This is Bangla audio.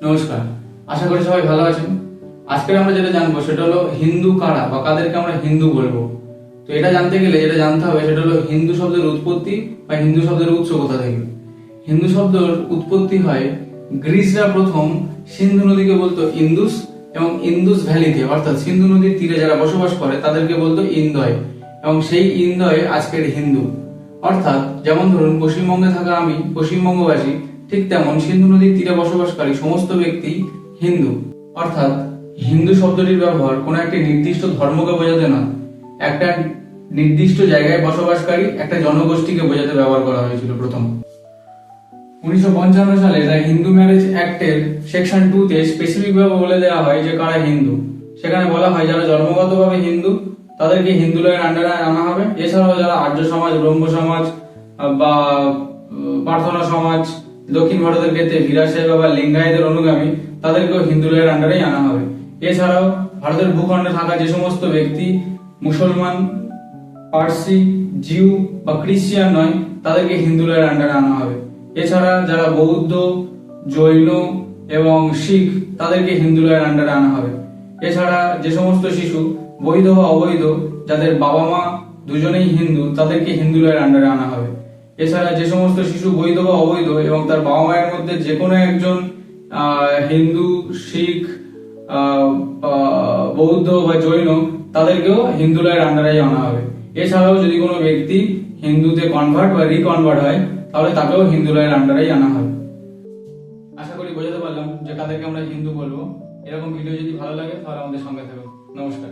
নমস্কার, আশা করি সবাই ভালো আছেন। আজকে আমরা যেটা জানবো সেটা হলো হিন্দু কারা বা কাদেরকে আমরা হিন্দু বলবো। তো এটা জানতে গেলে যেটা জানতে হবে সেটা হলো হিন্দু শব্দের উৎপত্তি বা হিন্দু শব্দের উৎস কোথা থেকে। হিন্দু শব্দের উৎপত্তি হয় গ্রিসরা প্রথম সিন্ধু নদীকে বলতো ইন্দুস এবং ইন্দুস ভ্যালিতে অর্থাৎ সিন্ধু নদীর তীরে যারা বসবাস করে তাদেরকে বলতো ইন্দয় এবং সেই ইন্দয় আজকের হিন্দু। অর্থাৎ যেমন ধরুন পশ্চিমবঙ্গে থাকা আমি পশ্চিমবঙ্গবাসী, ঠিক তেমন সিন্ধু নদীর তীরে বসবাসকারী সমস্ত ব্যক্তি হিন্দু। অর্থাৎ হিন্দু শব্দটির ব্যবহার কোনো একটি নির্দিষ্ট ধর্মকে বোঝাতে নয়, একটা নির্দিষ্ট জায়গায় বসবাসকারী একটা জনগোষ্ঠীকে বোঝাতে ব্যবহার করা হয়েছিল প্রথম। 1955 সালে দ্য হিন্দু ম্যারেজ অ্যাক্টের সেকশন 2 তে স্পেসিফিক ভাবে বলে দেওয়া হয় যে কারা হিন্দু। সেখানে বলা হয় যারা জন্মগতভাবে হিন্দু তাদেরকে হিন্দু লয়ের আন্ডারে আনা হবে। এছাড়াও যারা আর্য সমাজ, ব্রহ্ম সমাজ বা প্রার্থনা সমাজ, দক্ষিণ ভারতের ক্ষেত্রে বীরাশাই বা লিঙ্গায়েতের অনুগামী তাদেরকেও হিন্দু লয়ের আন্ডারেই আনা হবে। এছাড়াও ভারতের ভূখণ্ডে থাকা যে সমস্ত ব্যক্তি মুসলমান, পার্সি, জিউ বা খ্রিস্টিয়ান নয় তাদেরকে হিন্দু লয়ের আন্ডারে আনা হবে। এছাড়া যারা বৌদ্ধ, জৈন এবং শিখ তাদেরকে হিন্দু লয়ের আন্ডারে আনা হবে। এছাড়া যে সমস্ত শিশু বৈধ বা অবৈধ যাদের বাবা মা দুজনেই হিন্দু তাদেরকে হিন্দু লয়ের আন্ডারে আনা হবে। এছাড়া যে সমস্ত শিশু বৈধ বা অবৈধ এবং তার বাবা মায়ের মধ্যে যে কোনো একজন হিন্দু, শিখ, বৌদ্ধ বা জৈন তাদেরকেও হিন্দু লয়ের আন্ডারে আনা হবে। এছাড়াও যদি কোনো ব্যক্তি হিন্দুতে কনভার্ট বা রিকনভার্ট হয় তাহলে তাকেও হিন্দু লয়ের আন্ডারেই আনা হবে। আশা করি বোঝাতে পারলাম যে কাদেরকে আমরা হিন্দু বলবো। এরকম ভিডিও যদি ভালো লাগে তাহলে আমাদের সঙ্গে থাকুন। নমস্কার।